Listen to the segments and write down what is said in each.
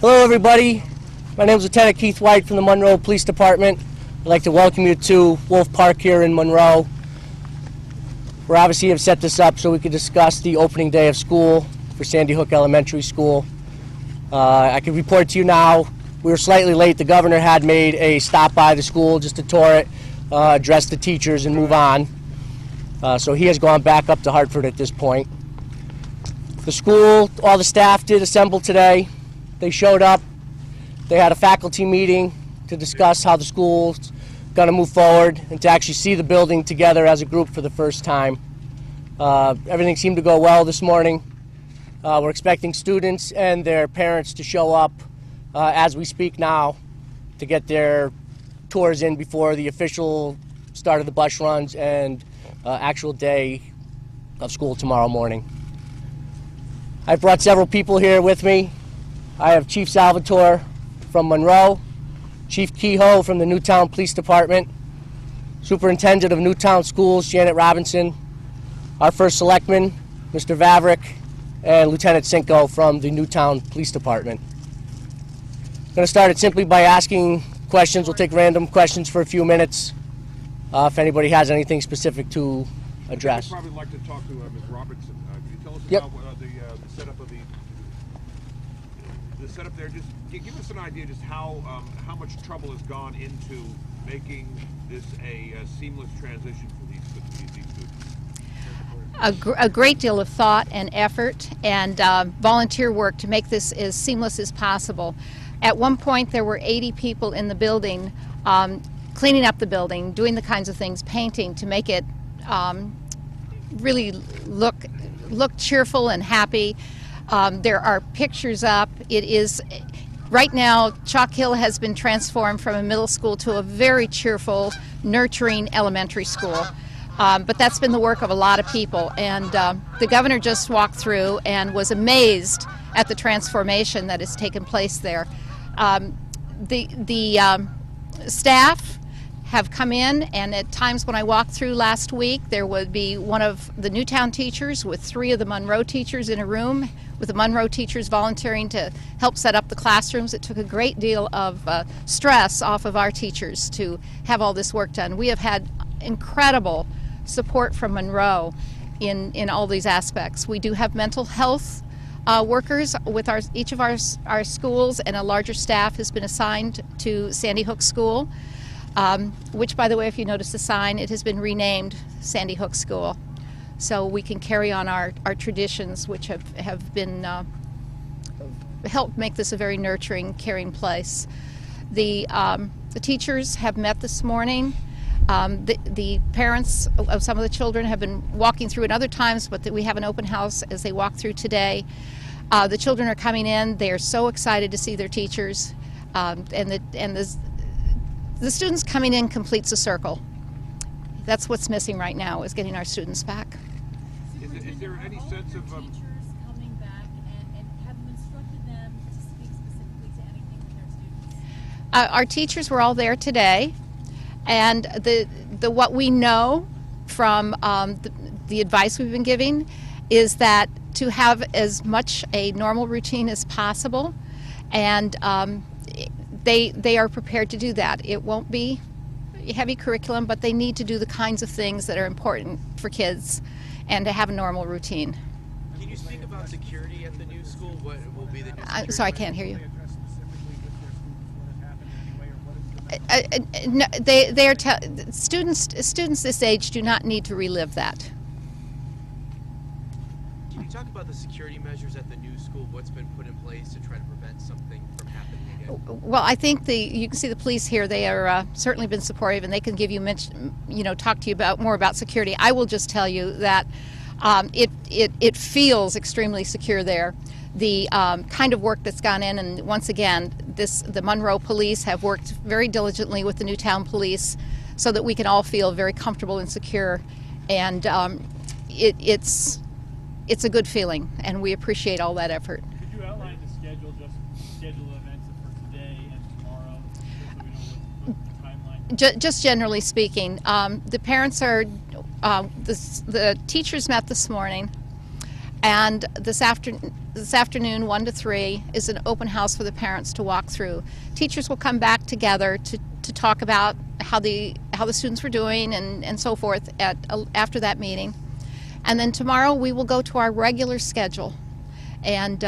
Hello everybody, my name is Lieutenant Keith White from the Monroe Police Department. I'd like to welcome you to Wolf Park here in Monroe. We obviously have set this up so we could discuss the opening day of school for Sandy Hook Elementary School. I can report to you now, we were slightly late. The governor had made a stop by the school just to tour it, address the teachers and move on. So he has gone back up to Hartford at this point. The school, all the staff did assemble today. They showed up. They had a faculty meeting to discuss how the school's going to move forward and to actually see the building together as a group for the first time. Everything seemed to go well this morning. We're expecting students and their parents to show up as we speak now to get their tours in before the official start of the bus runs and actual day of school tomorrow morning. I've brought several people here with me. I have Chief Salvatore from Monroe, Chief Kehoe from the Newtown Police Department, Superintendent of Newtown Schools, Janet Robinson, our first selectman, Mr. Vavrick, and Lieutenant Cinco from the Newtown Police Department. I'm going to start it simply by asking questions. We'll take random questions for a few minutes if anybody has anything specific to address. I'd probably like to talk to Ms. Robertson. Can you tell us about the setup of the setup there? Just give us an idea just how much trouble has gone into making this a seamless transition for these students. A great deal of thought and effort and volunteer work to make this as seamless as possible. At one point there were 80 people in the building cleaning up the building, doing the kinds of things, painting to make it really look cheerful and happy. There are pictures up. It is, right now, Chalk Hill has been transformed from a middle school to a very cheerful, nurturing elementary school. But that's been the work of a lot of people. And the governor just walked through and was amazed at the transformation that has taken place there. The staff have come in, and at times when I walked through last week, there would be one of the Newtown teachers with 3 of the Monroe teachers in a room, with the Monroe teachers volunteering to help set up the classrooms. It took a great deal of stress off of our teachers to have all this work done. We have had incredible support from Monroe in all these aspects. We do have mental health workers with each of our schools, and a larger staff has been assigned to Sandy Hook School. Which, by the way, if you notice the sign, it has been renamed Sandy Hook School. So we can carry on our traditions, which have been helped make this a very nurturing, caring place. The teachers have met this morning. The parents of some of the children have been walking through at other times, but we have an open house as they walk through today. The children are coming in. They are so excited to see their teachers, the students coming in completes a circle. That's what's missing right now, is getting our students back. Is there any sense of teachers coming back and have you instructed them to speak specifically to anything with their students? Our teachers were all there today, and what we know from the advice we've been giving is that to have as much a normal routine as possible, and they are prepared to do that. It won't be heavy curriculum, but they need to do the kinds of things that are important for kids and to have a normal routine. Can you speak about security at the new school? What will be the new security? Sorry, I can't hear you. Students this age do not need to relive that. Can you talk about the security measures at the new school? What's been put in place to try to prevent something from happening again? Well, I think you can see the police here. They are certainly been supportive, and they can give you, talk to you about more about security. I will just tell you that it feels extremely secure there. The kind of work that's gone in, and once again, the Monroe police have worked very diligently with the Newtown police so that we can all feel very comfortable and secure, and it's a good feeling, and we appreciate all that effort. Could you outline the schedule, just schedule events for today and tomorrow, so we know what's the timeline? Just generally speaking, the parents are, the teachers met this morning. And this afternoon, 1 to 3, is an open house for the parents to walk through. Teachers will come back together to talk about how the students were doing and so forth after that meeting. And then tomorrow we will go to our regular schedule and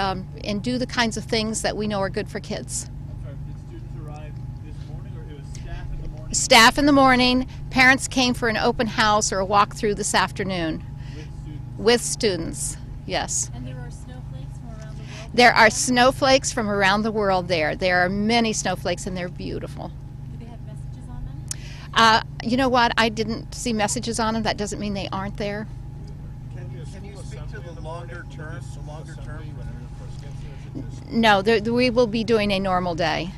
do the kinds of things that we know are good for kids. I'm sorry, did students arrive this morning, or it was staff in the morning? Staff in the morning. Parents came for an open house or a walkthrough this afternoon. With students? With students, yes. And there are snowflakes from around the world? There are snowflakes from around the world there. There are many snowflakes and they're beautiful. Do they have messages on them? You know what? I didn't see messages on them. That doesn't mean they aren't there. Can you speak to the longer term? No, we will be doing a normal day.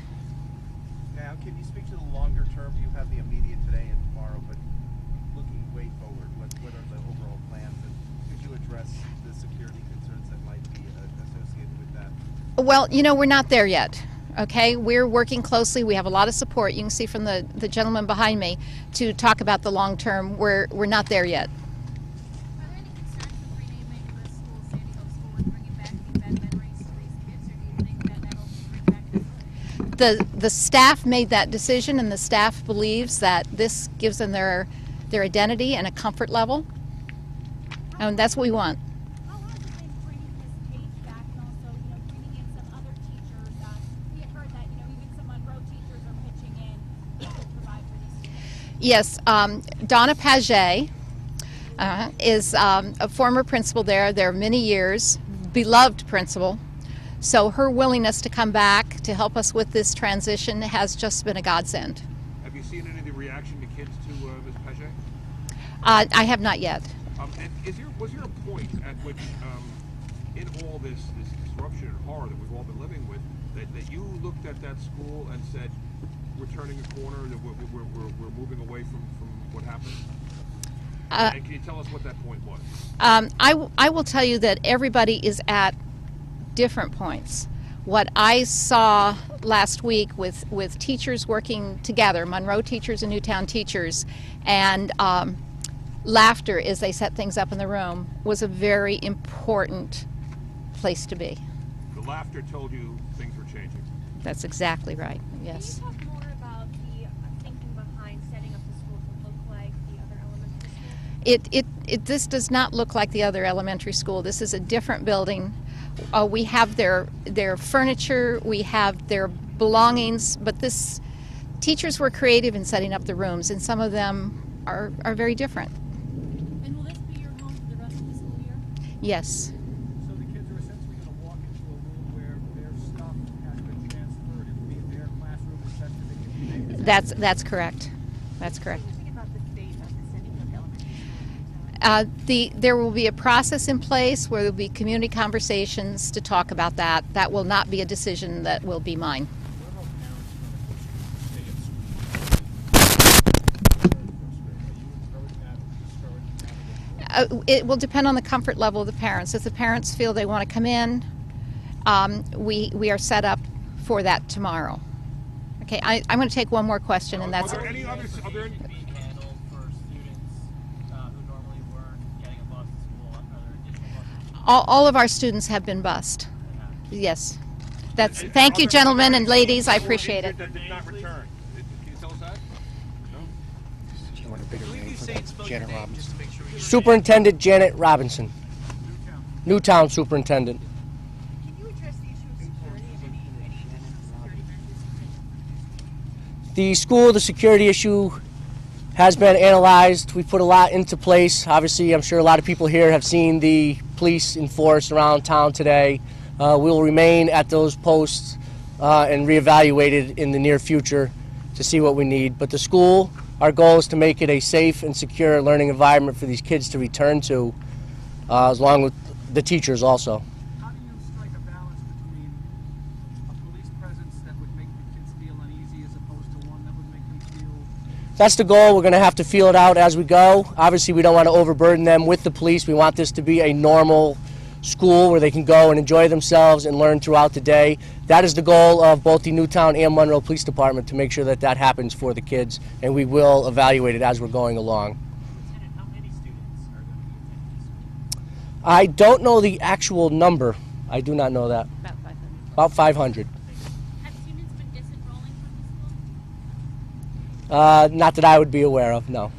Now, can you speak to the longer term? You have the immediate today and tomorrow, but looking way forward, what are the overall plans? And could you address the security concerns that might be associated with that? Well, you know, we're not there yet. Okay, we're working closely. We have a lot of support. You can see from the gentleman behind me to talk about the long term. We're not there yet. Are there any concerns with renaming the school Sandy Hook School and bringing back the bad memories to these kids, or do you think that that'll bring back The staff made that decision, and the staff believes that this gives them their identity and a comfort level, and that's what we want. How hard has it been bringing this page back and also, bringing in some other teachers? We have heard that, even some Monroe teachers are pitching in to provide for these students. Yes, Donna Paget is a former principal there. There are many years, beloved principal. So her willingness to come back to help us with this transition has just been a godsend. Have you seen any of the reaction to kids to Ms. Paget? I have not yet. And was there a point at which, in all this disruption and horror that we've all been living with, that you looked at that school and said, we're turning a corner, that we're moving away from what happened? And can you tell us what that point was? I will tell you that everybody is at different points. What I saw last week with teachers working together, Monroe teachers and Newtown teachers, and laughter as they set things up in the room, was a very important place to be. The laughter told you things were changing. That's exactly right, yes. Can you talk more about the thinking behind setting up the school to look like the other elementary schools? This does not look like the other elementary school. This is a different building. We have their furniture, we have their belongings, but teachers were creative in setting up the rooms, and some of them are very different. And will this be your home for the rest of the school year? Yes. So the kids are essentially going to walk into a room where their stuff has been transferred. It will be their classroom and such that they can use. That's correct. That's correct. What do you think about the fate of the Sandy Hook Elementary School? There will be a process in place where there will be community conversations to talk about that. That will not be a decision that will be mine. What about parents going to stay at school? Are you encouraging that or discouraging that? It will depend on the comfort level of the parents. If the parents feel they want to come in, we are set up for that tomorrow. Okay, I'm going to take one more question, and that's Are there any others? Are there any? Be handled for students who normally weren't getting a bus to school? Are there additional buses? all of our students have been bused. Yes. Thank you, gentlemen and ladies. I appreciate it. That did not return. Can you tell us that? Do you want a bigger I believe name you for say that? it's spelled your Janet name Robinson. just to make sure you're Superintendent Janet Robinson, Newtown. Newtown Superintendent. Can you address the issue of security and any security measures? The school, the security issue has been analyzed. We put a lot into place. Obviously, I'm sure a lot of people here have seen the police in force around town today. We will remain at those posts and reevaluated in the near future to see what we need. But the school, our goal is to make it a safe and secure learning environment for these kids to return to, along with the teachers also. How do you strike a balance between a police presence that would make the kids feel uneasy as opposed to one that would make them feel... That's the goal. We're going to have to feel it out as we go. Obviously, we don't want to overburden them with the police. We want this to be a normal school where they can go and enjoy themselves and learn throughout the day. That is the goal of both the Newtown and Monroe Police Department, to make sure that that happens for the kids, and we will evaluate it as we're going along. Lieutenant, how many students are going to be attending I don't know the actual number. I do not know that. About 500. About 500. Have students been disenrolling from the school? Not that I would be aware of, no.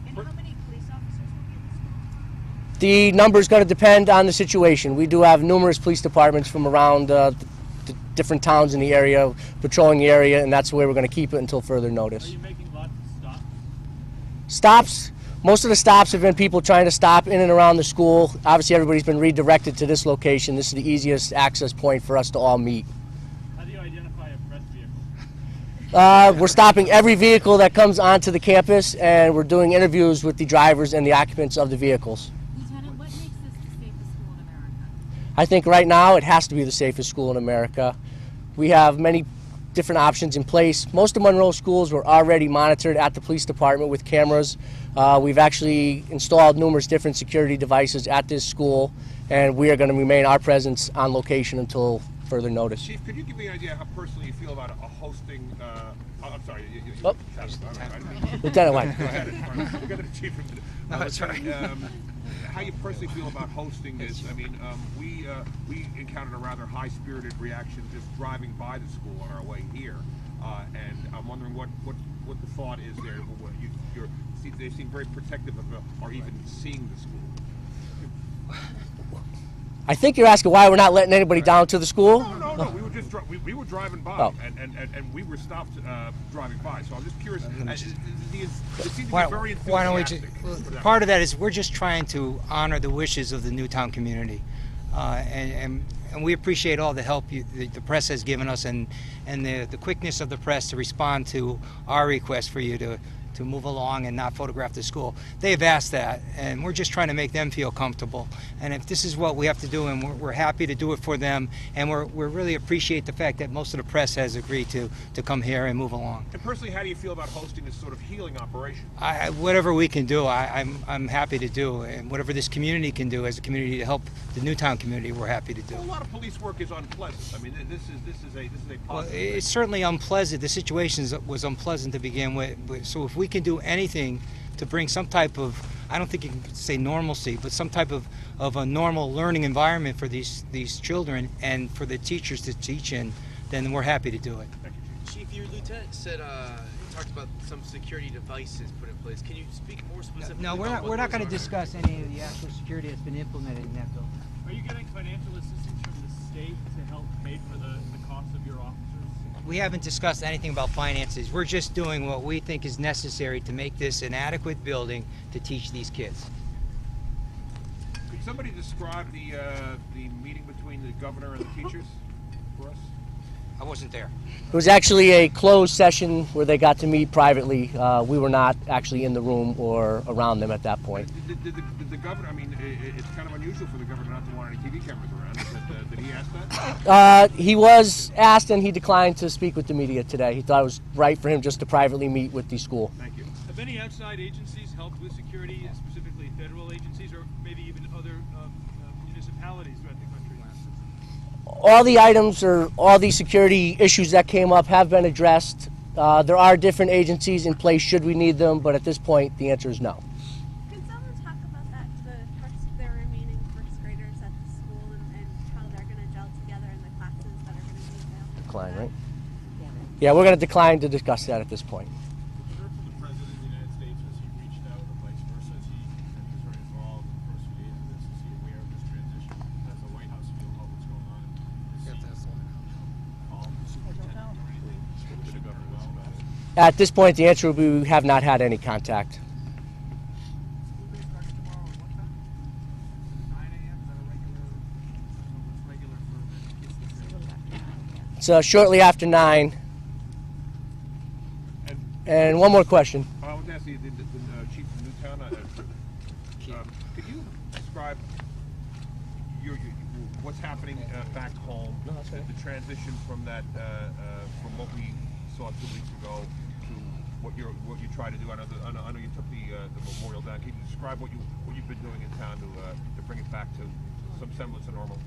And how many police officers will be in the school? The number is going to depend on the situation. We do have numerous police departments from around the different towns in the area, patrolling the area, and that's the way we're going to keep it until further Are notice. you making lots of stops? Stops, most of the stops have been people trying to stop in and around the school. Obviously, everybody's been redirected to this location. This is the easiest access point for us to all meet. How do you identify a press vehicle? We're stopping every vehicle that comes onto the campus, and we're doing interviews with the drivers and the occupants of the vehicles. Lieutenant, what makes this the safest school in America? I think right now it has to be the safest school in America. We have many different options in place. Most of Monroe schools were already monitored at the police department with cameras. We've actually installed numerous different security devices at this school, and we are going to remain our presence on location until further notice. Chief, could you give me an idea how personally you feel about hosting? I'm sorry. Oh. Lieutenant Lieutenant White. Go ahead. We'll get to the chief. No, that's right. How you personally feel about hosting this? I mean, we encountered a rather high-spirited reaction just driving by the school on our way here, and I'm wondering what the thought is there. They seem very protective of or even seeing the school. I think you're asking why we're not letting anybody down to the school? No. We were just we were driving by, Oh. and we were stopped driving by. So I'm just curious. They seem to be Why very why don't we just, enthusiastic for that. part of that is we're just trying to honor the wishes of the Newtown community. And we appreciate all the help the press has given us and the quickness of the press to respond to our request for you to move along and not photograph the school. They've asked that, and we're just trying to make them feel comfortable. And if this is what we have to do, and we're happy to do it for them, and we really appreciate the fact that most of the press has agreed to come here and move along. And personally, how do you feel about hosting this sort of healing operation? Whatever we can do, I'm happy to do, and whatever this community can do as a community to help the Newtown community, we're happy to do. Well, a lot of police work is unpleasant. I mean, this is a Well, positive. it's certainly unpleasant. The situation was unpleasant to begin with. So if we can do anything to bring some type of, I don't think you can say normalcy, but some type of a normal learning environment for these children and for the teachers to teach in, then we're happy to do it. Chief, your lieutenant said talked about some security devices put in place. Can you speak more specifically? No, about we're what not those going to are? discuss any of the actual security that's been implemented in that building. Are you getting financial assistance from the state to help pay for the cost of your officers? We haven't discussed anything about finances. We're just doing what we think is necessary to make this an adequate building to teach these kids. Could somebody describe the meeting between the governor and the teachers for us? I wasn't there. It was actually a closed session where they got to meet privately. We were not actually in the room or around them at that point. Did the governor? I mean, it's kind of unusual for the governor not to want any TV cameras around. Did he ask that? He was asked, and he declined to speak with the media today. He thought it was right for him just to privately meet with the school. Thank you. Have any outside agencies helped with security, specifically federal agencies, or maybe even other municipalities throughout the country? All the items or all the security issues that came up have been addressed. There are different agencies in place should we need them, but at this point, the answer is no. Can someone talk about that, the remaining first graders at the school and how they're going to gel together in the classes that are going to be available? Decline, right? Yeah, we're going to decline to discuss that at this point. Have you heard from the President of the United States? Has he reached out, or vice versa? Is he very involved in the first few days of this? Is he aware of this transition? Has the White House feel about what's going on? Call the superintendent or anything? Spoke to the governor well about it? At this point, the answer will be we have not had any contact. School day starts tomorrow at what time? 9 a.m. Is that a regular? What's regular for the kids this year? It's shortly after 9. And one more question. I want to ask the chief of Newtown. Could you describe what's happening back home? The transition from that from what we saw 2 weeks ago to what you try to do. I know you took the memorial down. Can you describe what you've been doing in town to bring it back to some semblance of normal?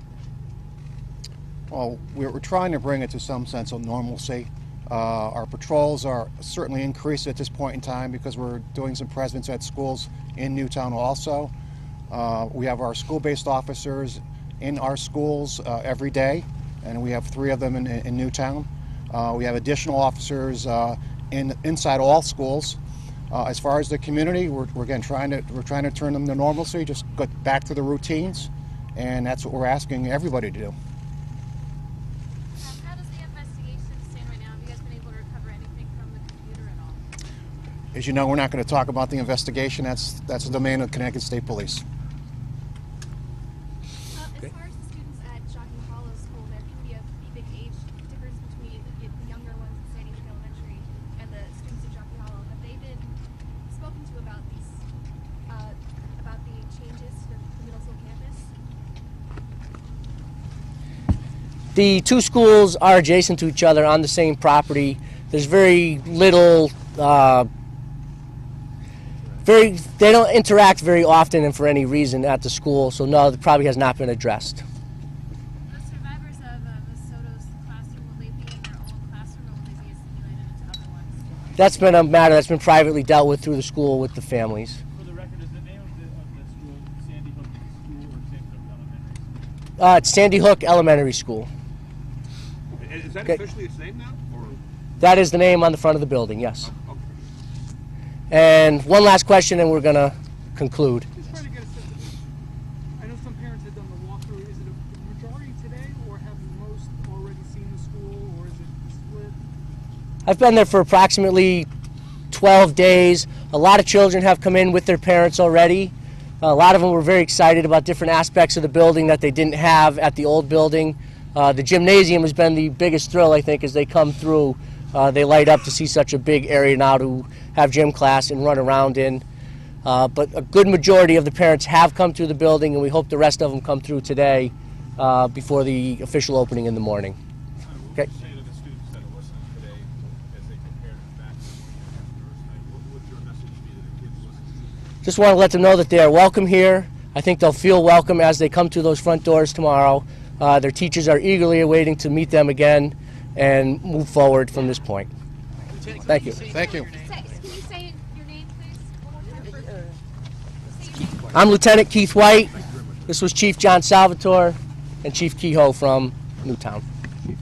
Well, we're trying to bring it to some sense of normalcy. Our patrols are certainly increased at this point in time because we're doing some presence at schools in Newtown also. We have our school-based officers in our schools every day, and we have 3 of them in Newtown. We have additional officers inside all schools. As far as the community, we're again trying to turn them to normalcy, just get back to the routines, and that's what we're asking everybody to do. How does the investigation stand right now? Have you guys been able to recover anything from the computer at all? As you know, we're not going to talk about the investigation. That's the domain of Connecticut State Police. As far as the students at Jockey Hollow School, there can be a pretty big age difference between the younger ones at Sandy Hook Elementary and the students at Jockey Hollow. Have they been spoken to about these, about the changes to the middle school campus? The 2 schools are adjacent to each other on the same property. There's very little, they don't interact very often and for any reason at the school, so no, it probably has not been addressed. The survivors of Ms. Soto's classroom, will they be in their own classroom or will they be assimilated into other ones? That's been a matter that's been privately dealt with through the school with the families. For the record, is the name of the school Sandy Hook School or Sandy Hook Elementary? It's Sandy Hook Elementary School. Is that Okay. officially its name now? Or? That is the name on the front of the building, yes. Okay. And one last question and we're going to conclude. Just trying to get a sense of this. I know some parents had done the walkthrough. Is it a majority today, or have most already seen the school, or is it split? I've been there for approximately 12 days. A lot of children have come in with their parents already. A lot of them were very excited about different aspects of the building that they didn't have at the old building. The gymnasium has been the biggest thrill, I think, as they come through. They light up to see such a big area now to have gym class and run around in. But a good majority of the parents have come through the building, and we hope the rest of them come through today before the official opening in the morning. Okay. Say to the students that are listening today, as they prepare back to the first night, what would your message be to the kids listening? Just want to let them know that they are welcome here. I think they'll feel welcome as they come through those front doors tomorrow. Their teachers are eagerly awaiting to meet them again and move forward from this point. Thank you. Thank you. Can you say your name, please, one more time? Say your name. I'm Lieutenant Keith White. This was Chief John Salvatore and Chief Kehoe from Newtown.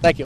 Thank you.